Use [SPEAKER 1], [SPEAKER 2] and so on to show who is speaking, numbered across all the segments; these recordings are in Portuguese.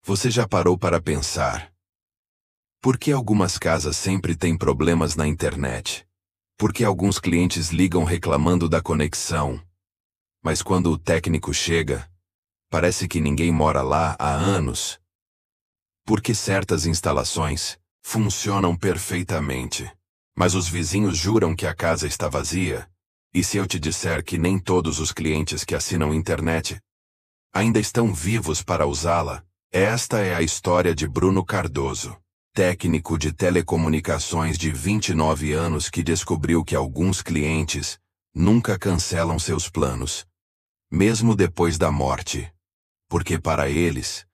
[SPEAKER 1] Você já parou para pensar? Por que algumas casas sempre têm problemas na internet? Por que alguns clientes ligam reclamando da conexão? Mas quando o técnico chega, parece que ninguém mora lá há anos. Por que certas instalações funcionam perfeitamente, mas os vizinhos juram que a casa está vazia? E se eu te disser que nem todos os clientes que assinam internet ainda estão vivos para usá-la? Esta é a história de Bruno Cardoso, técnico de telecomunicações de 29 anos que descobriu que alguns clientes nunca cancelam seus planos, mesmo depois da morte, porque para eles,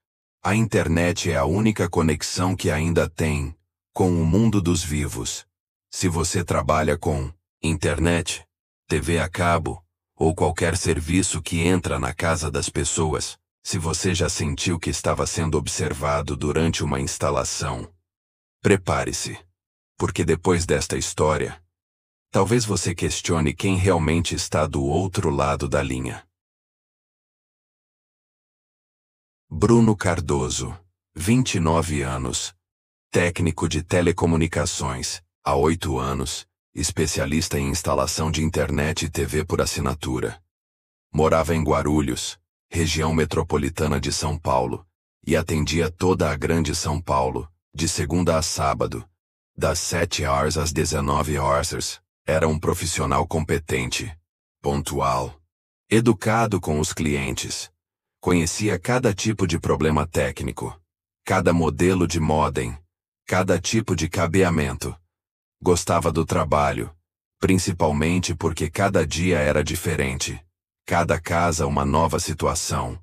[SPEAKER 1] a internet é a única conexão que ainda tem com o mundo dos vivos. Se você trabalha com internet, TV a cabo, ou qualquer serviço que entra na casa das pessoas, se você já sentiu que estava sendo observado durante uma instalação, prepare-se, porque depois desta história, talvez você questione quem realmente está do outro lado da linha. Bruno Cardoso, 29 anos, técnico de telecomunicações, há 8 anos, especialista em instalação de internet e TV por assinatura. Morava em Guarulhos, região metropolitana de São Paulo, e atendia toda a grande São Paulo, de segunda a sábado, das 7 horas às 19 horas. Era um profissional competente, pontual, educado com os clientes. Conhecia cada tipo de problema técnico, cada modelo de modem, cada tipo de cabeamento. Gostava do trabalho, principalmente porque cada dia era diferente. Cada casa uma nova situação.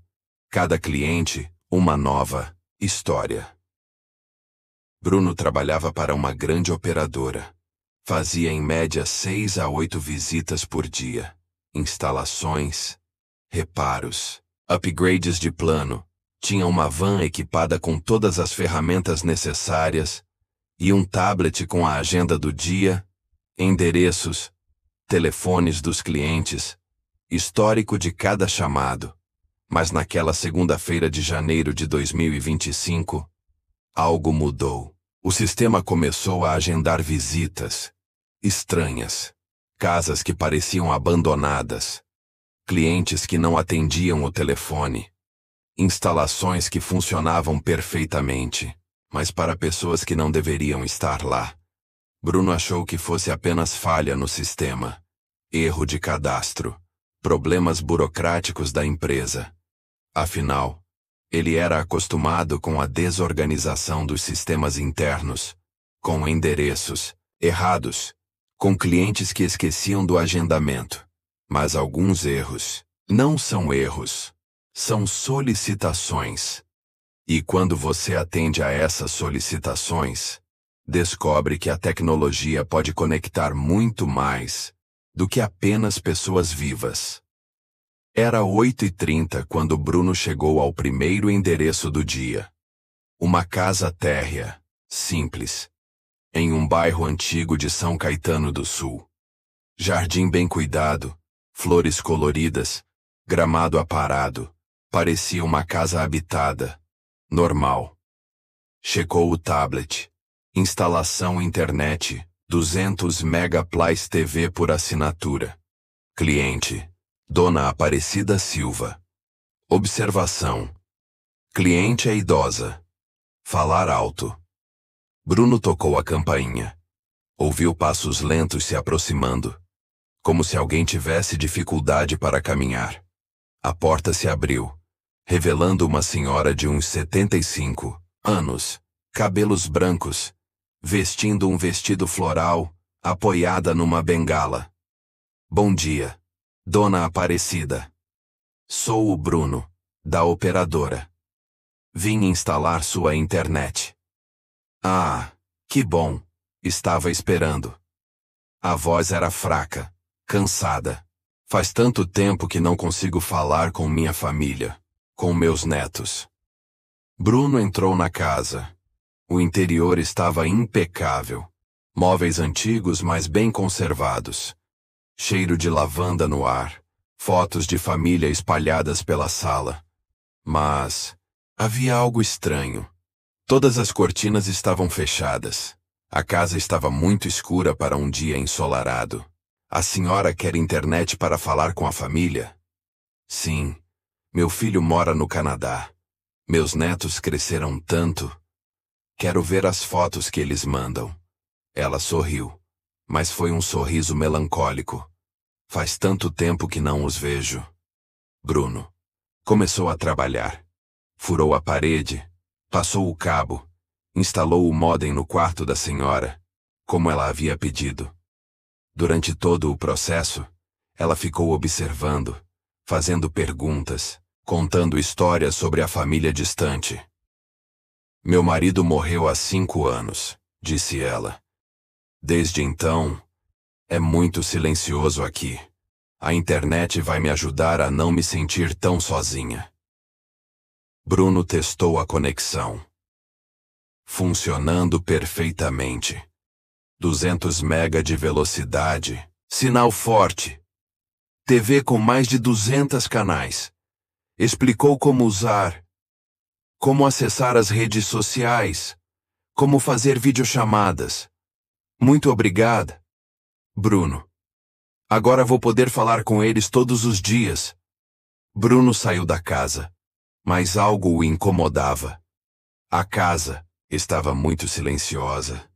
[SPEAKER 1] Cada cliente, uma nova história. Bruno trabalhava para uma grande operadora. Fazia em média 6 a 8 visitas por dia. Instalações, reparos, upgrades de plano. Tinha uma van equipada com todas as ferramentas necessárias e um tablet com a agenda do dia, endereços, telefones dos clientes, histórico de cada chamado. Mas naquela segunda-feira de janeiro de 2025, algo mudou. O sistema começou a agendar visitas estranhas, casas que pareciam abandonadas, clientes que não atendiam o telefone, instalações que funcionavam perfeitamente, mas para pessoas que não deveriam estar lá. Bruno achou que fosse apenas falha no sistema, erro de cadastro, problemas burocráticos da empresa. Afinal, ele era acostumado com a desorganização dos sistemas internos, com endereços errados, com clientes que esqueciam do agendamento. Mas alguns erros não são erros, são solicitações. E quando você atende a essas solicitações, descobre que a tecnologia pode conectar muito mais do que apenas pessoas vivas. Era 8h30 quando Bruno chegou ao primeiro endereço do dia. Uma casa térrea, simples, em um bairro antigo de São Caetano do Sul. Jardim bem cuidado, flores coloridas, gramado aparado. Parecia uma casa habitada, normal. Checou o tablet. Instalação internet, 200 megaplays TV por assinatura. Cliente, Dona Aparecida Silva. Observação. Cliente é idosa. Falar alto. Bruno tocou a campainha. Ouviu passos lentos se aproximando, como se alguém tivesse dificuldade para caminhar. A porta se abriu, revelando uma senhora de uns 75 anos, cabelos brancos, vestindo um vestido floral, apoiada numa bengala. Bom dia, Dona Aparecida. Sou o Bruno, da operadora. Vim instalar sua internet. Ah, que bom, estava esperando. A voz era fraca, cansada. Faz tanto tempo que não consigo falar com minha família, com meus netos. Bruno entrou na casa. O interior estava impecável. Móveis antigos, mas bem conservados. Cheiro de lavanda no ar. Fotos de família espalhadas pela sala. Mas Havia algo estranho. Todas as cortinas estavam fechadas. A casa estava muito escura para um dia ensolarado. A senhora quer internet para falar com a família? Sim. Meu filho mora no Canadá. Meus netos cresceram tanto. Quero ver as fotos que eles mandam. Ela sorriu, mas foi um sorriso melancólico. Faz tanto tempo que não os vejo. Bruno começou a trabalhar. Furou a parede, passou o cabo, instalou o módem no quarto da senhora, como ela havia pedido. Durante todo o processo, ela ficou observando, fazendo perguntas, contando histórias sobre a família distante. Meu marido morreu há 5 anos, disse ela. Desde então, é muito silencioso aqui. A internet vai me ajudar a não me sentir tão sozinha. Bruno testou a conexão. Funcionando perfeitamente. 200 mega de velocidade, sinal forte. TV com mais de 200 canais. Explicou como usar, como acessar as redes sociais, como fazer videochamadas. Muito obrigada, Bruno. Agora vou poder falar com eles todos os dias. Bruno saiu da casa, mas algo o incomodava. A casa estava muito silenciosa,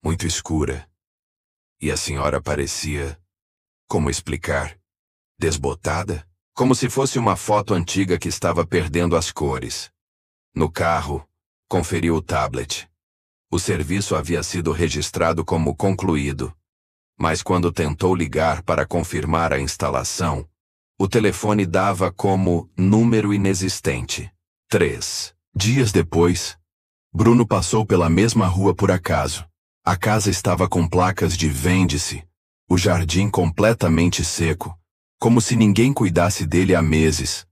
[SPEAKER 1] muito escura. E a senhora parecia, como explicar, desbotada, como se fosse uma foto antiga que estava perdendo as cores. No carro, conferiu o tablet. O serviço havia sido registrado como concluído. Mas quando tentou ligar para confirmar a instalação, o telefone dava como número inexistente. 3 dias depois, Bruno passou pela mesma rua por acaso. A casa estava com placas de vende-se, o jardim completamente seco, como se ninguém cuidasse dele há meses.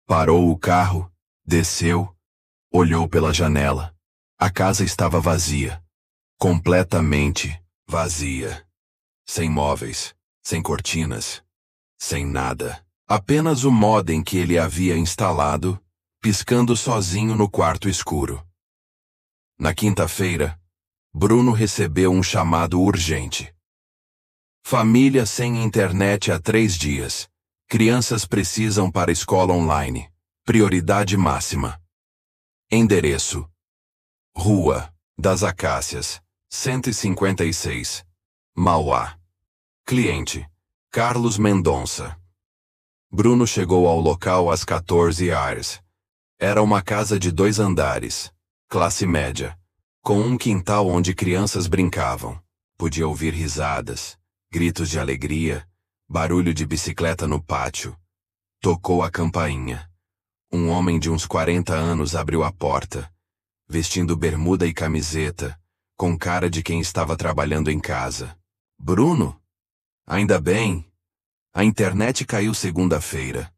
[SPEAKER 1] Parou o carro, desceu, olhou pela janela. A casa estava vazia. Completamente vazia. Sem móveis, sem cortinas, sem nada. Apenas o módem que ele havia instalado, piscando sozinho no quarto escuro. Na quinta-feira, Bruno recebeu um chamado urgente. Família sem internet há 3 dias. Crianças precisam para escola online. Prioridade máxima. Endereço: Rua das Acácias, 156. Mauá. Cliente: Carlos Mendonça. Bruno chegou ao local às 14 horas. Era uma casa de 2 andares, classe média, com um quintal onde crianças brincavam. Podia ouvir risadas, gritos de alegria, barulho de bicicleta no pátio. Tocou a campainha. Um homem de uns 40 anos abriu a porta, vestindo bermuda e camiseta, com cara de quem estava trabalhando em casa. Bruno? Ainda bem. A internet caiu segunda-feira.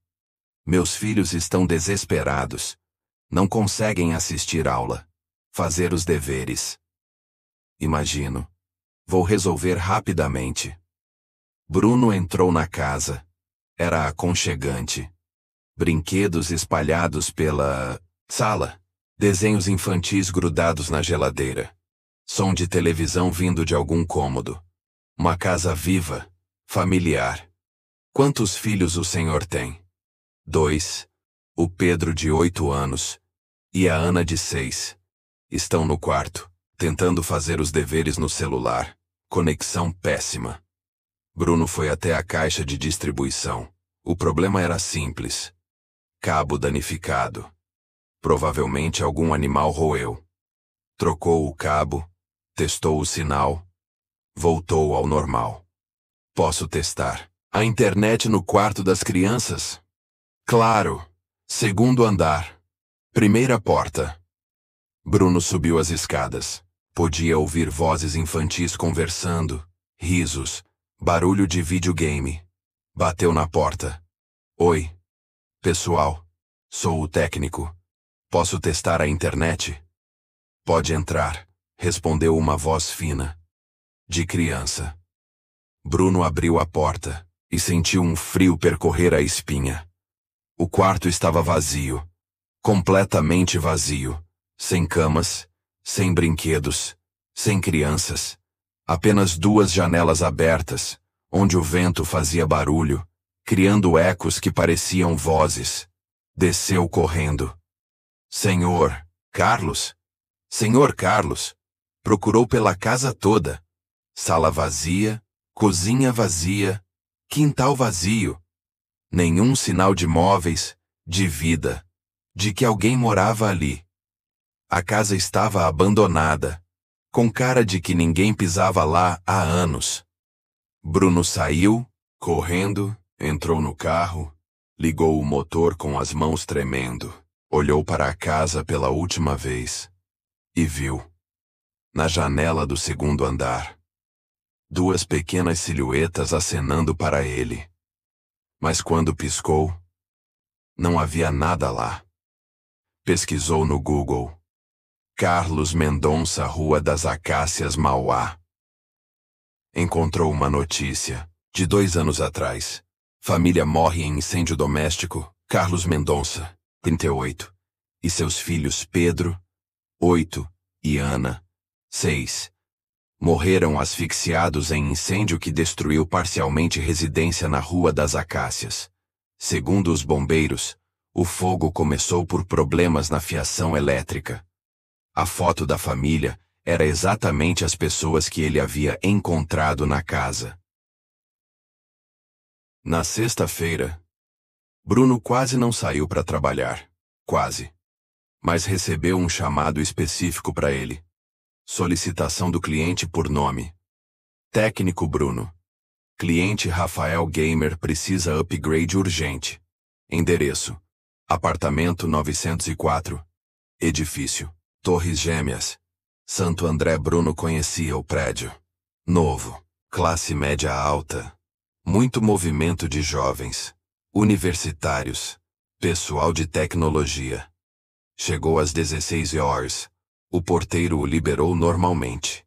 [SPEAKER 1] Meus filhos estão desesperados. Não conseguem assistir aula, fazer os deveres. Imagino. Vou resolver rapidamente. Bruno entrou na casa. Era aconchegante. Brinquedos espalhados pela sala. Desenhos infantis grudados na geladeira. Som de televisão vindo de algum cômodo. Uma casa viva, familiar. Quantos filhos o senhor tem? 2. O Pedro de 8 anos e a Ana de 6. Estão no quarto, tentando fazer os deveres no celular. Conexão péssima. Bruno foi até a caixa de distribuição. O problema era simples. Cabo danificado. Provavelmente algum animal roeu. Trocou o cabo, testou o sinal. Voltou ao normal. Posso testar. A internet no quarto das crianças? Claro. Segundo andar. Primeira porta. Bruno subiu as escadas. Podia ouvir vozes infantis conversando, risos, barulho de videogame. Bateu na porta. Oi. Pessoal. Sou o técnico. Posso testar a internet? Pode entrar, respondeu uma voz fina. De criança. Bruno abriu a porta e sentiu um frio percorrer a espinha. O quarto estava vazio, Completamente vazio. Sem camas, sem brinquedos, sem crianças. Apenas 2 janelas abertas, onde o vento fazia barulho, criando ecos que pareciam vozes. Desceu correndo. Senhor Carlos? Senhor Carlos? Procurou pela casa toda. Sala vazia, cozinha vazia, quintal vazio. Nenhum sinal de móveis, de vida, de que alguém morava ali. A casa estava abandonada, com cara de que ninguém pisava lá há anos. Bruno saiu, correndo, entrou no carro, ligou o motor com as mãos tremendo, olhou para a casa pela última vez e viu, na janela do 2º andar, 2 pequenas silhuetas acenando para ele. Mas quando piscou, não havia nada lá. Pesquisou no Google. Carlos Mendonça, Rua das Acácias, Mauá. Encontrou uma notícia, de 2 anos atrás. Família morre em incêndio doméstico. Carlos Mendonça, 38. E seus filhos Pedro, 8, e Ana, 6. Morreram asfixiados em incêndio que destruiu parcialmente residência na Rua das Acácias. Segundo os bombeiros, o fogo começou por problemas na fiação elétrica. A foto da família era exatamente as pessoas que ele havia encontrado na casa. Na sexta-feira, Bruno quase não saiu para trabalhar. Quase. Mas recebeu um chamado específico para ele. Solicitação do cliente por nome. Técnico Bruno. Cliente Rafael Gamer precisa upgrade urgente. Endereço: apartamento 904. Edifício Torres Gêmeas, Santo André. Bruno conhecia o prédio. Novo, classe média alta. Muito movimento de jovens, universitários, pessoal de tecnologia. Chegou às 16 horas. O porteiro o liberou normalmente.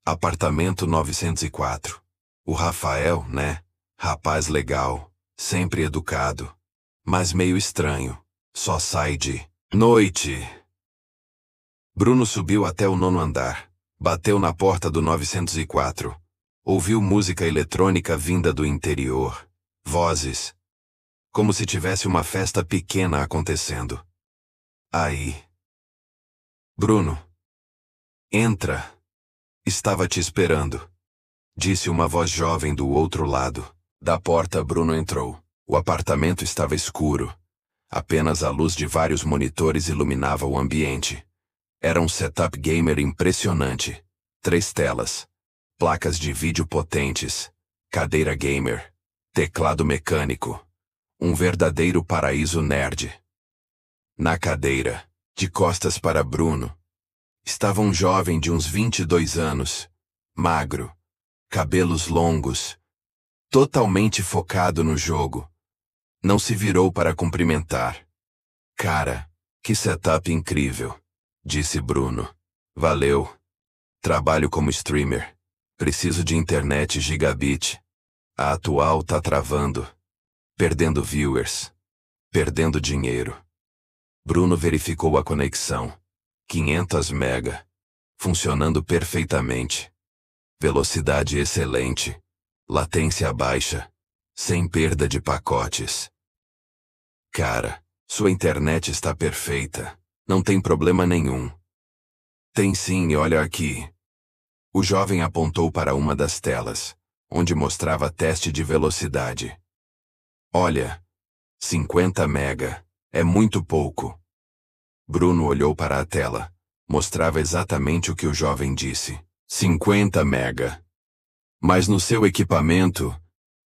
[SPEAKER 1] Apartamento 904. O Rafael, né? Rapaz legal, sempre educado, mas meio estranho. Só sai de noite. Bruno subiu até o 9º andar. Bateu na porta do 904. Ouviu música eletrônica vinda do interior. Vozes. Como se tivesse uma festa pequena acontecendo. Aí. Bruno. Entra. Estava te esperando. Disse uma voz jovem do outro lado. Da porta. Bruno entrou. O apartamento estava escuro. Apenas a luz de vários monitores iluminava o ambiente. Era um setup gamer impressionante. 3 telas. Placas de vídeo potentes. Cadeira gamer. Teclado mecânico. Um verdadeiro paraíso nerd. Na cadeira, de costas para Bruno, estava um jovem de uns 22 anos. Magro. Cabelos longos. Totalmente focado no jogo. Não se virou para cumprimentar. Cara, que setup incrível, disse Bruno. Valeu. Trabalho como streamer. Preciso de internet gigabit. A atual tá travando. Perdendo viewers. Perdendo dinheiro. Bruno verificou a conexão. 500 mega. Funcionando perfeitamente. Velocidade excelente. Latência baixa. Sem perda de pacotes. Cara, sua internet está perfeita. Não tem problema nenhum. Tem sim, olha aqui. O jovem apontou para uma das telas, onde mostrava teste de velocidade. Olha, 50 mega. É muito pouco. Bruno olhou para a tela. Mostrava exatamente o que o jovem disse. 50 mega. Mas no seu equipamento,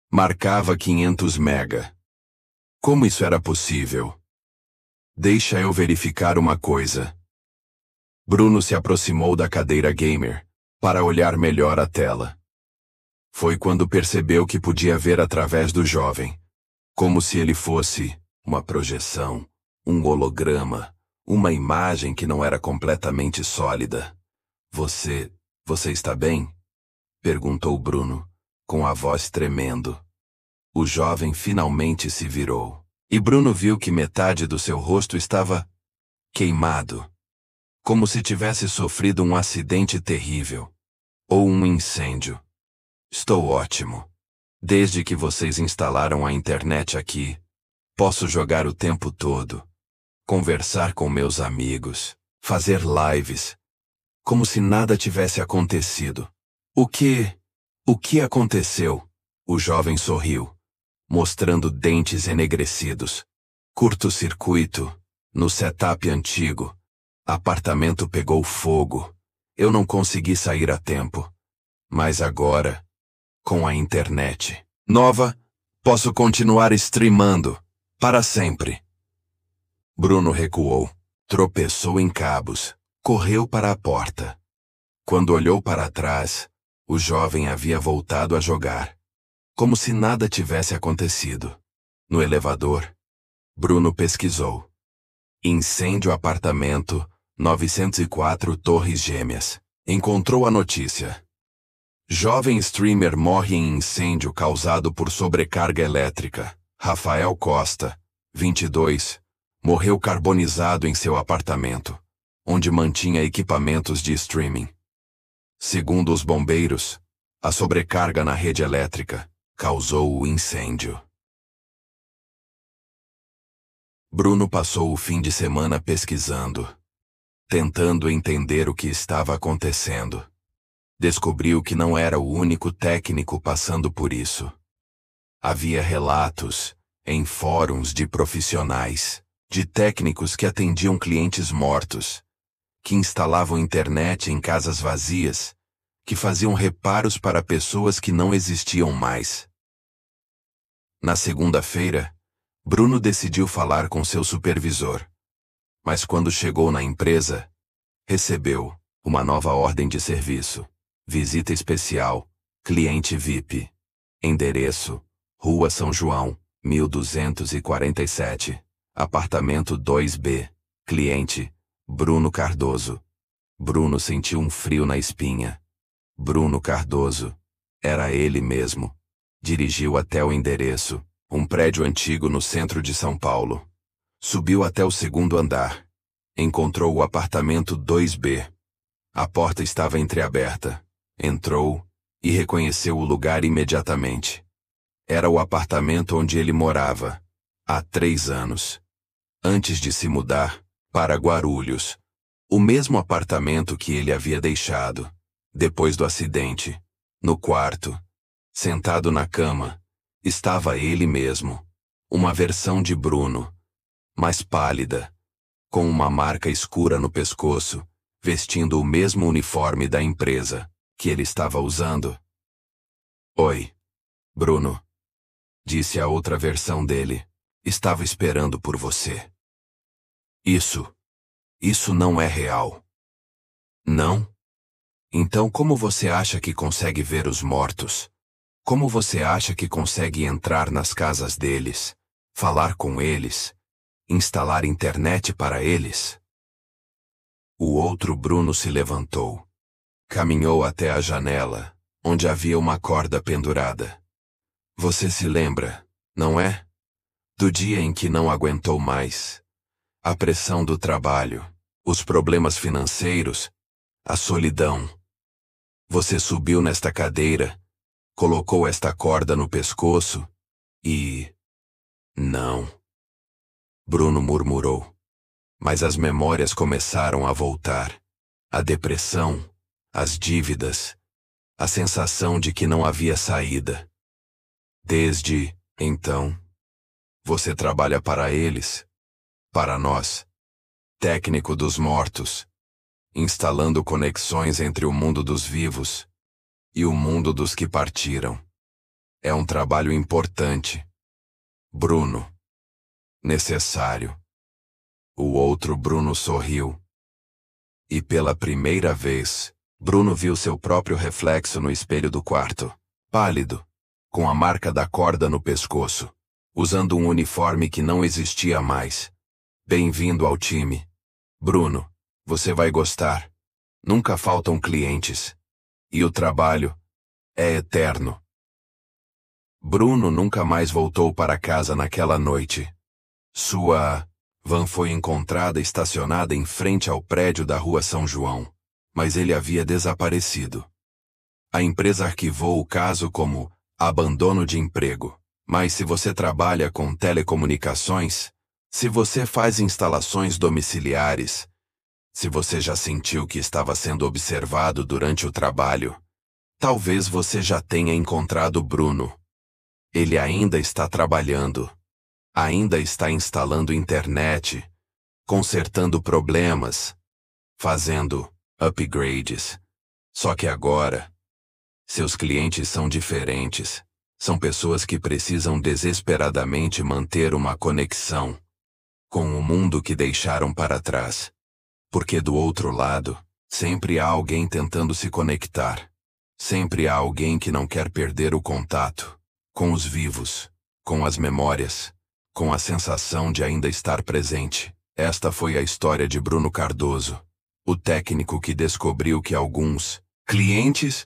[SPEAKER 1] marcava 500 mega. Como isso era possível? Deixa eu verificar uma coisa. Bruno se aproximou da cadeira gamer, para olhar melhor a tela. Foi quando percebeu que podia ver através do jovem. Como se ele fosse uma projeção, um holograma, uma imagem que não era completamente sólida. Você está bem? Perguntou Bruno, com a voz tremendo. O jovem finalmente se virou, e Bruno viu que metade do seu rosto estava queimado. Como se tivesse sofrido um acidente terrível. Ou um incêndio. Estou ótimo. Desde que vocês instalaram a internet aqui, posso jogar o tempo todo. Conversar com meus amigos. Fazer lives. Como se nada tivesse acontecido. O que aconteceu? O jovem sorriu, mostrando dentes enegrecidos. Curto-circuito. No setup antigo. Apartamento pegou fogo. Eu não consegui sair a tempo. Mas agora, com a internet nova, posso continuar streamando. Para sempre. Bruno recuou. Tropeçou em cabos. Correu para a porta. Quando olhou para trás, o jovem havia voltado a jogar. Como se nada tivesse acontecido. No elevador, Bruno pesquisou. Incêndio apartamento, 904 Torres Gêmeas. Encontrou a notícia. Jovem streamer morre em incêndio causado por sobrecarga elétrica. Rafael Costa, 22, morreu carbonizado em seu apartamento, onde mantinha equipamentos de streaming. Segundo os bombeiros, a sobrecarga na rede elétrica causou o incêndio. Bruno passou o fim de semana pesquisando, tentando entender o que estava acontecendo. Descobriu que não era o único técnico passando por isso. Havia relatos, em fóruns de profissionais, de técnicos que atendiam clientes mortos, que instalavam internet em casas vazias, que faziam reparos para pessoas que não existiam mais. Na segunda-feira, Bruno decidiu falar com seu supervisor. Mas quando chegou na empresa, recebeu uma nova ordem de serviço. Visita especial, cliente VIP. Endereço, Rua São João, 1247, apartamento 2B. Cliente, Bruno Cardoso. Bruno sentiu um frio na espinha. Bruno Cardoso. Era ele mesmo. Dirigiu até o endereço, um prédio antigo no centro de São Paulo. Subiu até o segundo andar. Encontrou o apartamento 2B. A porta estava entreaberta. Entrou e reconheceu o lugar imediatamente. Era o apartamento onde ele morava, há 3 anos. Antes de se mudar para Guarulhos. O mesmo apartamento que ele havia deixado, depois do acidente. No quarto, sentado na cama, estava ele mesmo. Uma versão de Bruno, mais pálida, com uma marca escura no pescoço, vestindo o mesmo uniforme da empresa que ele estava usando. Oi, Bruno, disse a outra versão dele. Estava esperando por você. Isso não é real. Não? Então como você acha que consegue ver os mortos? Como você acha que consegue entrar nas casas deles, falar com eles, instalar internet para eles? O outro Bruno se levantou. Caminhou até a janela, onde havia uma corda pendurada. Você se lembra, não é? Do dia em que não aguentou mais. A pressão do trabalho, os problemas financeiros, a solidão. Você subiu nesta cadeira, colocou esta corda no pescoço e... Não. Bruno murmurou. Mas as memórias começaram a voltar. A depressão, as dívidas, a sensação de que não havia saída. Desde, então, você trabalha para eles, para nós, técnico dos mortos, instalando conexões entre o mundo dos vivos e o mundo dos que partiram. É um trabalho importante. Bruno. Necessário. O outro Bruno sorriu. E pela primeira vez, Bruno viu seu próprio reflexo no espelho do quarto, pálido, com a marca da corda no pescoço, usando um uniforme que não existia mais. Bem-vindo ao time. Bruno, você vai gostar. Nunca faltam clientes. E o trabalho é eterno. Bruno nunca mais voltou para casa naquela noite. Sua Van foi encontrada estacionada em frente ao prédio da Rua São João, mas ele havia desaparecido. A empresa arquivou o caso como abandono de emprego. Mas se você trabalha com telecomunicações, se você faz instalações domiciliares, se você já sentiu que estava sendo observado durante o trabalho, talvez você já tenha encontrado Bruno. Ele ainda está trabalhando. Ainda está instalando internet, consertando problemas, fazendo upgrades. Só que agora, seus clientes são diferentes. São pessoas que precisam desesperadamente manter uma conexão com o mundo que deixaram para trás. Porque do outro lado, sempre há alguém tentando se conectar. Sempre há alguém que não quer perder o contato com os vivos, com as memórias, com a sensação de ainda estar presente. Esta foi a história de Bruno Cardoso, o técnico que descobriu que alguns clientes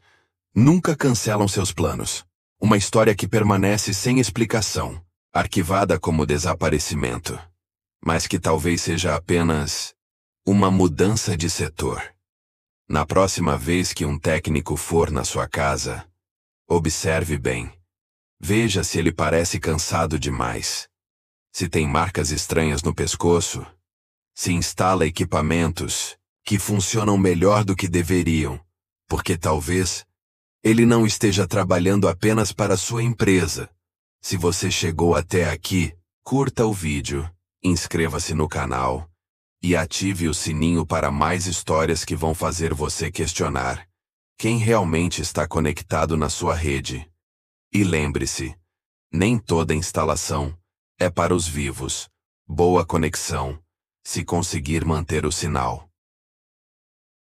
[SPEAKER 1] nunca cancelam seus planos. Uma história que permanece sem explicação, arquivada como desaparecimento, mas que talvez seja apenas uma mudança de setor. Na próxima vez que um técnico for na sua casa, observe bem. Veja se ele parece cansado demais. Se tem marcas estranhas no pescoço. Se instala equipamentos que funcionam melhor do que deveriam, porque talvez ele não esteja trabalhando apenas para a sua empresa. Se você chegou até aqui, curta o vídeo, inscreva-se no canal e ative o sininho para mais histórias que vão fazer você questionar quem realmente está conectado na sua rede. E lembre-se, nem toda instalação é para os vivos. Boa conexão, se conseguir manter o sinal.